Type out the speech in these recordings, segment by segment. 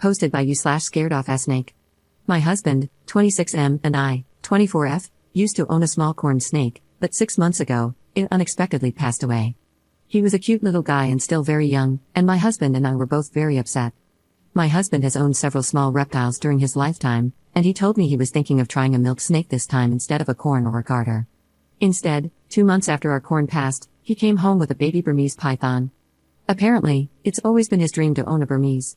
posted by you/scaredoff-snake. My husband, 26M, and I, 24F, used to own a small corn snake, but 6 months ago, it unexpectedly passed away. He was a cute little guy and still very young, and my husband and I were both very upset. My husband has owned several small reptiles during his lifetime, and he told me he was thinking of trying a milk snake this time instead of a corn or a garter. Instead, 2 months after our corn passed, he came home with a baby Burmese python. Apparently, it's always been his dream to own a Burmese.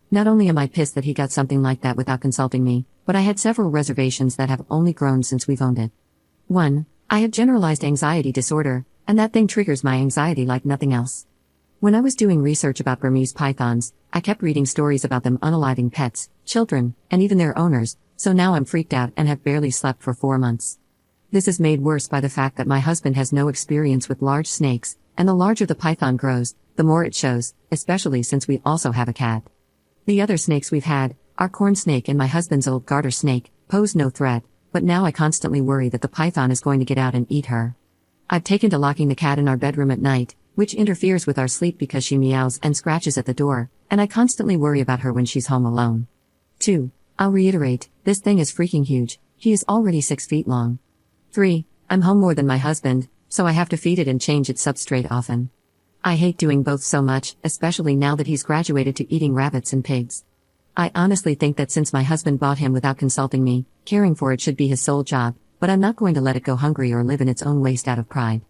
Not only am I pissed that he got something like that without consulting me, but I had several reservations that have only grown since we've owned it. 1. I have generalized anxiety disorder, and that thing triggers my anxiety like nothing else. When I was doing research about Burmese pythons, I kept reading stories about them unaliving pets, children, and even their owners, so now I'm freaked out and have barely slept for 4 months. This is made worse by the fact that my husband has no experience with large snakes, and the larger the python grows, the more it shows, especially since we also have a cat. The other snakes we've had, our corn snake and my husband's old garter snake, pose no threat, but now I constantly worry that the python is going to get out and eat her. I've taken to locking the cat in our bedroom at night, which interferes with our sleep because she meows and scratches at the door, and I constantly worry about her when she's home alone. 2. I'll reiterate, this thing is freaking huge, he is already 6 feet long. 3. I'm home more than my husband, so I have to feed it and change its substrate often. I hate doing both so much, especially now that he's graduated to eating rabbits and pigs. I honestly think that since my husband bought him without consulting me, caring for it should be his sole job, but I'm not going to let it go hungry or live in its own waste out of pride.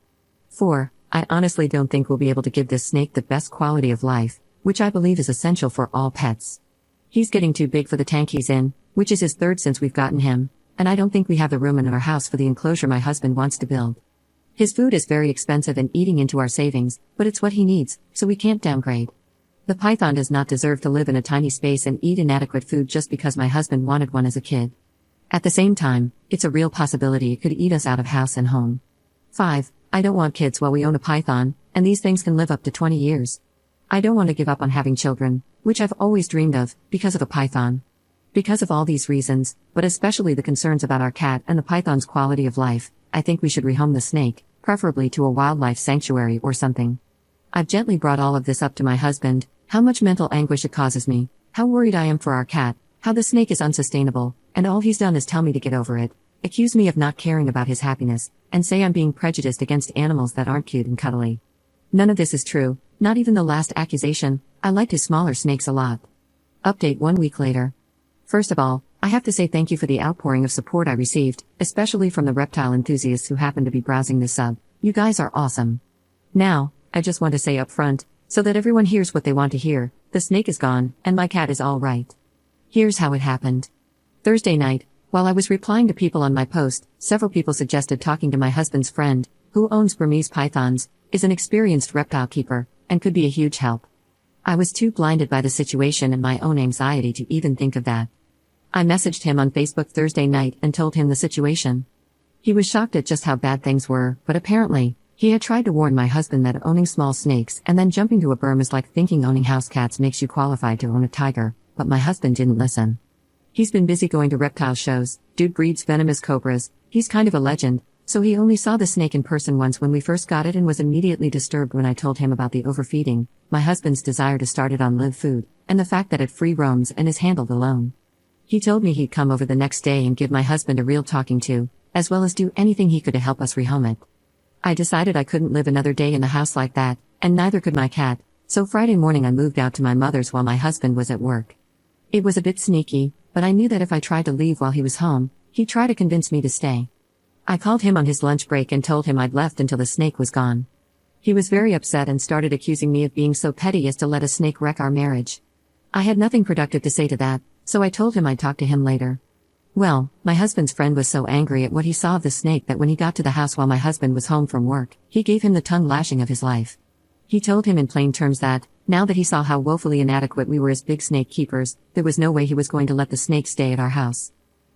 4. I honestly don't think we'll be able to give this snake the best quality of life, which I believe is essential for all pets. He's getting too big for the tank he's in, which is his third since we've gotten him, and I don't think we have the room in our house for the enclosure my husband wants to build. His food is very expensive and eating into our savings, but it's what he needs, so we can't downgrade. The python does not deserve to live in a tiny space and eat inadequate food just because my husband wanted one as a kid. At the same time, it's a real possibility it could eat us out of house and home. 5. I don't want kids while we own a python, and these things can live up to 20 years. I don't want to give up on having children, which I've always dreamed of, because of a python. Because of all these reasons, but especially the concerns about our cat and the python's quality of life, I think we should rehome the snake, preferably to a wildlife sanctuary or something. I've gently brought all of this up to my husband, how much mental anguish it causes me, how worried I am for our cat, how the snake is unsustainable, and all he's done is tell me to get over it, accuse me of not caring about his happiness, and say I'm being prejudiced against animals that aren't cute and cuddly. None of this is true, not even the last accusation. I liked his smaller snakes a lot. Update 1 week later. First of all, I have to say thank you for the outpouring of support I received, especially from the reptile enthusiasts who happen to be browsing this sub. You guys are awesome. Now, I just want to say up front, so that everyone hears what they want to hear, the snake is gone, and my cat is all right. Here's how it happened. Thursday night, while I was replying to people on my post, several people suggested talking to my husband's friend, who owns Burmese pythons, is an experienced reptile keeper, and could be a huge help. I was too blinded by the situation and my own anxiety to even think of that. I messaged him on Facebook Thursday night and told him the situation. He was shocked at just how bad things were, but apparently, he had tried to warn my husband that owning small snakes and then jumping to a berm is like thinking owning house cats makes you qualified to own a tiger, but my husband didn't listen. He's been busy going to reptile shows, dude breeds venomous cobras, he's kind of a legend, so he only saw the snake in person once when we first got it and was immediately disturbed when I told him about the overfeeding, my husband's desire to start it on live food, and the fact that it free roams and is handled alone. He told me he'd come over the next day and give my husband a real talking to, as well as do anything he could to help us rehome it. I decided I couldn't live another day in the house like that, and neither could my cat, so Friday morning I moved out to my mother's while my husband was at work. It was a bit sneaky, but I knew that if I tried to leave while he was home, he'd try to convince me to stay. I called him on his lunch break and told him I'd left until the snake was gone. He was very upset and started accusing me of being so petty as to let a snake wreck our marriage. I had nothing productive to say to that, so I told him I'd talk to him later. Well, my husband's friend was so angry at what he saw of the snake that when he got to the house while my husband was home from work, he gave him the tongue lashing of his life. He told him in plain terms that, now that he saw how woefully inadequate we were as big snake keepers, there was no way he was going to let the snake stay at our house.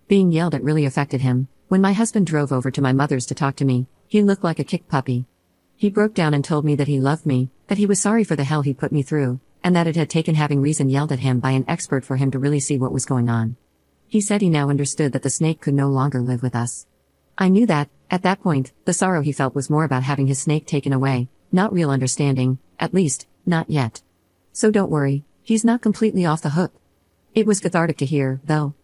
Being yelled at really affected him. When my husband drove over to my mother's to talk to me, he looked like a kicked puppy. He broke down and told me that he loved me, that he was sorry for the hell he put me through, and that it had taken having reason yelled at him by an expert for him to really see what was going on. He said he now understood that the snake could no longer live with us. I knew that, at that point, the sorrow he felt was more about having his snake taken away, not real understanding, at least, not yet. So don't worry, he's not completely off the hook. It was cathartic to hear, though.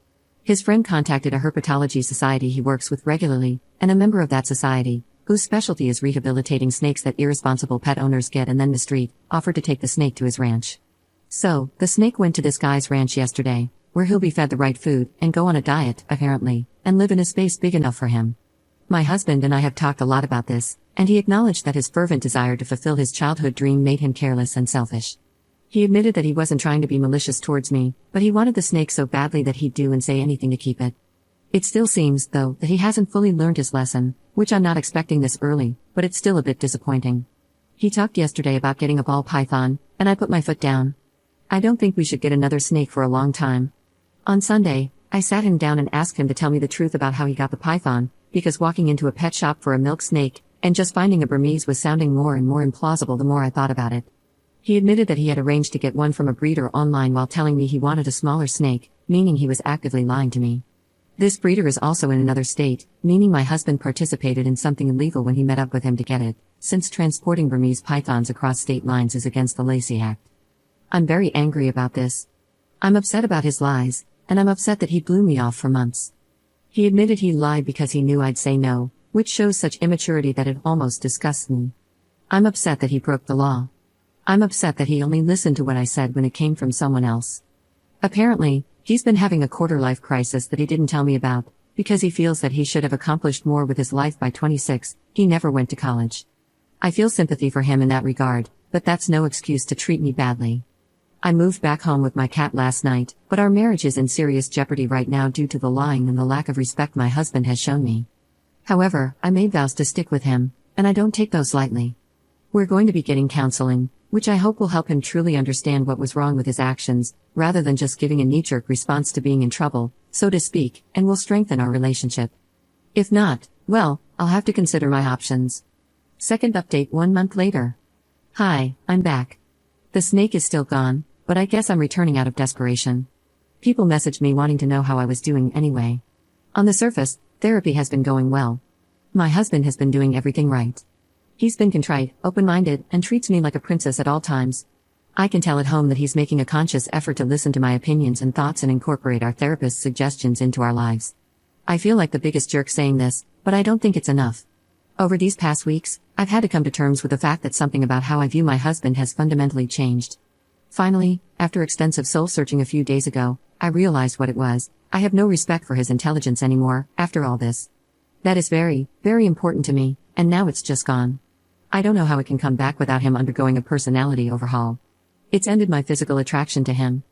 His friend contacted a herpetology society he works with regularly, and a member of that society, whose specialty is rehabilitating snakes that irresponsible pet owners get and then mistreat, offered to take the snake to his ranch. So, the snake went to this guy's ranch yesterday, where he'll be fed the right food, and go on a diet, apparently, and live in a space big enough for him. My husband and I have talked a lot about this, and he acknowledged that his fervent desire to fulfill his childhood dream made him careless and selfish. He admitted that he wasn't trying to be malicious towards me, but he wanted the snake so badly that he'd do and say anything to keep it. It still seems, though, that he hasn't fully learned his lesson, which I'm not expecting this early, but it's still a bit disappointing. He talked yesterday about getting a ball python, and I put my foot down. I don't think we should get another snake for a long time. On Sunday, I sat him down and asked him to tell me the truth about how he got the python, because walking into a pet shop for a milk snake, and just finding a Burmese was sounding more and more implausible the more I thought about it. He admitted that he had arranged to get one from a breeder online while telling me he wanted a smaller snake, meaning he was actively lying to me. This breeder is also in another state, meaning my husband participated in something illegal when he met up with him to get it, since transporting Burmese pythons across state lines is against the Lacey Act. I'm very angry about this. I'm upset about his lies, and I'm upset that he blew me off for months. He admitted he lied because he knew I'd say no, which shows such immaturity that it almost disgusts me. I'm upset that he broke the law. I'm upset that he only listened to what I said when it came from someone else. Apparently, he's been having a quarter-life crisis that he didn't tell me about, because he feels that he should have accomplished more with his life by 26, he never went to college. I feel sympathy for him in that regard, but that's no excuse to treat me badly. I moved back home with my cat last night, but our marriage is in serious jeopardy right now due to the lying and the lack of respect my husband has shown me. However, I made vows to stick with him, and I don't take those lightly. We're going to be getting counseling, which I hope will help him truly understand what was wrong with his actions, rather than just giving a knee-jerk response to being in trouble, so to speak, and will strengthen our relationship. If not, well, I'll have to consider my options. Second update 1 month later. Hi, I'm back. The snake is still gone, but I guess I'm returning out of desperation. People messaged me wanting to know how I was doing anyway. On the surface, therapy has been going well. My husband has been doing everything right. He's been contrite, open-minded, and treats me like a princess at all times. I can tell at home that he's making a conscious effort to listen to my opinions and thoughts and incorporate our therapist's suggestions into our lives. I feel like the biggest jerk saying this, but I don't think it's enough. Over these past weeks, I've had to come to terms with the fact that something about how I view my husband has fundamentally changed. Finally, after extensive soul-searching a few days ago, I realized what it was. I have no respect for his intelligence anymore, after all this. That is very, very important to me, and now it's just gone. I don't know how it can come back without him undergoing a personality overhaul. It's ended my physical attraction to him.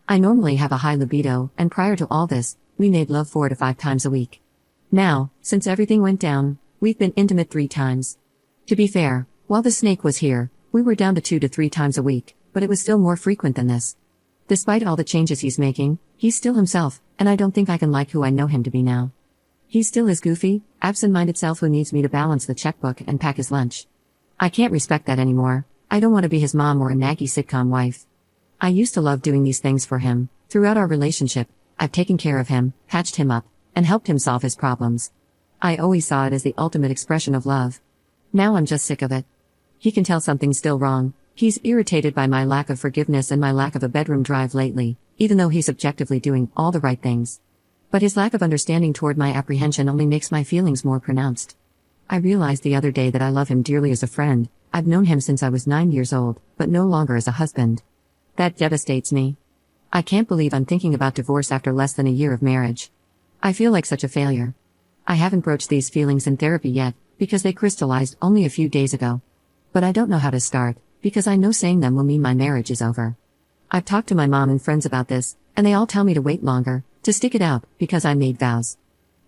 I normally have a high libido, and prior to all this, we made love 4 to 5 times a week. Now, since everything went down, we've been intimate 3 times. To be fair, while the snake was here, we were down to 2 to 3 times a week, but it was still more frequent than this. Despite all the changes he's making, he's still himself, and I don't think I can like who I know him to be now. He's still his goofy, absent-minded self who needs me to balance the checkbook and pack his lunch. I can't respect that anymore. I don't want to be his mom or a naggy sitcom wife. I used to love doing these things for him. Throughout our relationship, I've taken care of him, patched him up, and helped him solve his problems. I always saw it as the ultimate expression of love. Now I'm just sick of it. He can tell something's still wrong. He's irritated by my lack of forgiveness and my lack of a bedroom drive lately, even though he's objectively doing all the right things. But his lack of understanding toward my apprehension only makes my feelings more pronounced. I realized the other day that I love him dearly as a friend. I've known him since I was 9 years old, but no longer as a husband. That devastates me. I can't believe I'm thinking about divorce after less than a year of marriage. I feel like such a failure. I haven't broached these feelings in therapy yet, because they crystallized only a few days ago. But I don't know how to start, because I know saying them will mean my marriage is over. I've talked to my mom and friends about this, and they all tell me to wait longer, to stick it out, because I made vows.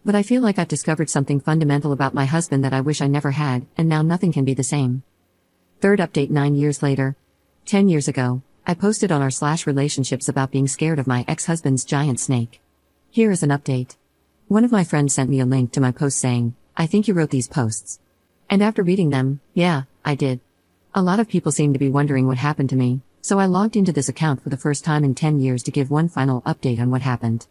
But I feel like I've discovered something fundamental about my husband that I wish I never had, and now nothing can be the same. Third update 9 years later. 10 years ago, I posted on our /relationships about being scared of my ex-husband's giant snake. Here is an update. One of my friends sent me a link to my post saying, "I think you wrote these posts." And after reading them, yeah, I did. A lot of people seem to be wondering what happened to me, so I logged into this account for the first time in 10 years to give one final update on what happened.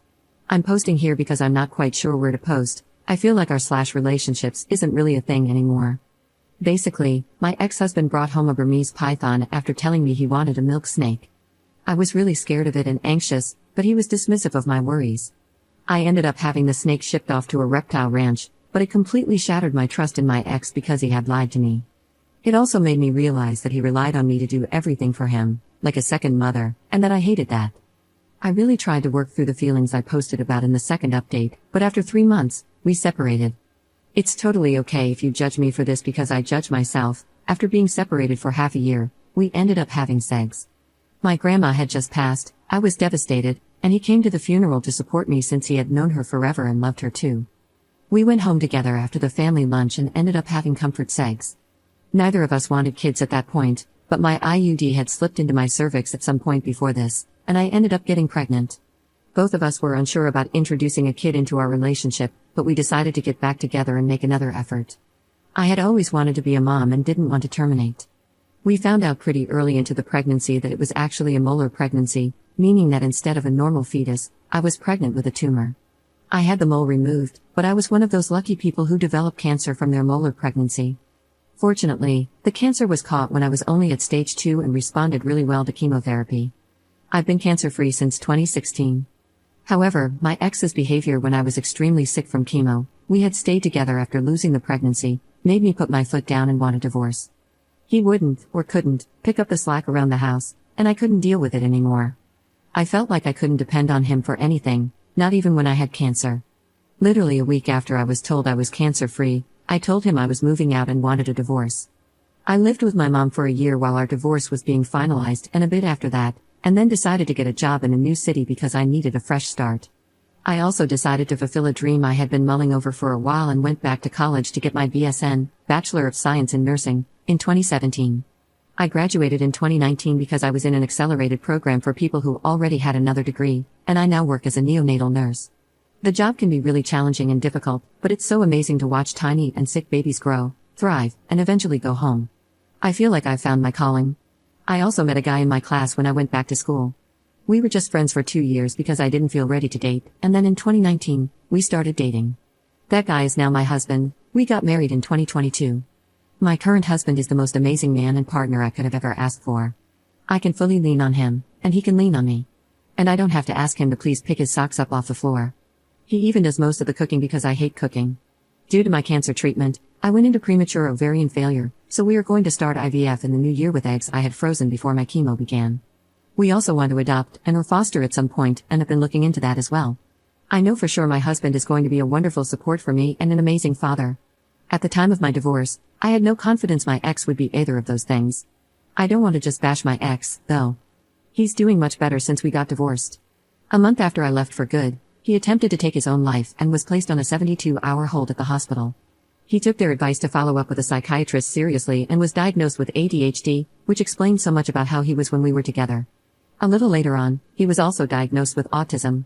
I'm posting here because I'm not quite sure where to post. I feel like our /relationships isn't really a thing anymore. Basically, my ex-husband brought home a Burmese python after telling me he wanted a milk snake. I was really scared of it and anxious, but he was dismissive of my worries. I ended up having the snake shipped off to a reptile ranch, but it completely shattered my trust in my ex because he had lied to me. It also made me realize that he relied on me to do everything for him, like a second mother, and that I hated that. I really tried to work through the feelings I posted about in the second update, but after 3 months, we separated. It's totally okay if you judge me for this because I judge myself. After being separated for half a year, we ended up having sex. My grandma had just passed, I was devastated, and he came to the funeral to support me since he had known her forever and loved her too. We went home together after the family lunch and ended up having comfort sex. Neither of us wanted kids at that point, but my IUD had slipped into my cervix at some point before this, and I ended up getting pregnant. Both of us were unsure about introducing a kid into our relationship, but we decided to get back together and make another effort. I had always wanted to be a mom and didn't want to terminate. We found out pretty early into the pregnancy that it was actually a molar pregnancy, meaning that instead of a normal fetus, I was pregnant with a tumor. I had the mole removed, but I was one of those lucky people who develop cancer from their molar pregnancy. Fortunately, the cancer was caught when I was only at stage 2 and responded really well to chemotherapy. I've been cancer-free since 2016. However, my ex's behavior when I was extremely sick from chemo, we had stayed together after losing the pregnancy, made me put my foot down and want a divorce. He wouldn't, or couldn't, pick up the slack around the house, and I couldn't deal with it anymore. I felt like I couldn't depend on him for anything, not even when I had cancer. Literally a week after I was told I was cancer-free, I told him I was moving out and wanted a divorce. I lived with my mom for a year while our divorce was being finalized and a bit after that, and then decided to get a job in a new city because I needed a fresh start. I also decided to fulfill a dream I had been mulling over for a while and went back to college to get my BSN, Bachelor of Science in Nursing, in 2017. I graduated in 2019 because I was in an accelerated program for people who already had another degree, and I now work as a neonatal nurse. The job can be really challenging and difficult, but it's so amazing to watch tiny and sick babies grow, thrive, and eventually go home. I feel like I've found my calling. I also met a guy in my class when I went back to school. We were just friends for 2 years because I didn't feel ready to date, and then in 2019, we started dating. That guy is now my husband. We got married in 2022. My current husband is the most amazing man and partner I could have ever asked for. I can fully lean on him, and he can lean on me. And I don't have to ask him to please pick his socks up off the floor. He even does most of the cooking because I hate cooking. Due to my cancer treatment, I went into premature ovarian failure, so we are going to start IVF in the new year with eggs I had frozen before my chemo began. We also want to adopt and or foster at some point and have been looking into that as well. I know for sure my husband is going to be a wonderful support for me and an amazing father. At the time of my divorce, I had no confidence my ex would be either of those things. I don't want to just bash my ex, though. He's doing much better since we got divorced. A month after I left for good, he attempted to take his own life and was placed on a 72-hour hold at the hospital. He took their advice to follow up with a psychiatrist seriously and was diagnosed with ADHD, which explains so much about how he was when we were together. A little later on, he was also diagnosed with autism.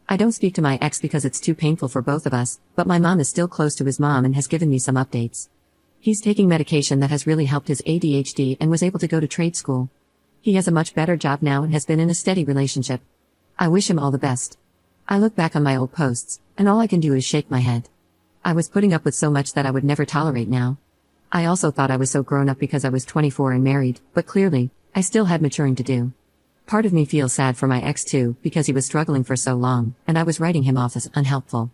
I don't speak to my ex because it's too painful for both of us, but my mom is still close to his mom and has given me some updates. He's taking medication that has really helped his ADHD and was able to go to trade school. He has a much better job now and has been in a steady relationship. I wish him all the best. I look back on my old posts, and all I can do is shake my head. I was putting up with so much that I would never tolerate now. I also thought I was so grown up because I was 24 and married, but clearly, I still had maturing to do. Part of me feels sad for my ex too, because he was struggling for so long, and I was writing him off as unhelpful.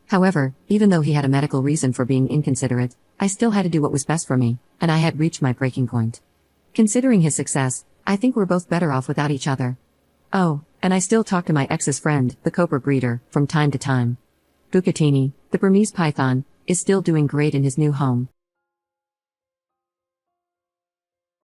However, even though he had a medical reason for being inconsiderate, I still had to do what was best for me, and I had reached my breaking point. Considering his success, I think we're both better off without each other. Oh, and I still talk to my ex's friend, the cobra breeder, from time to time. Bucatini, the Burmese python, is still doing great in his new home.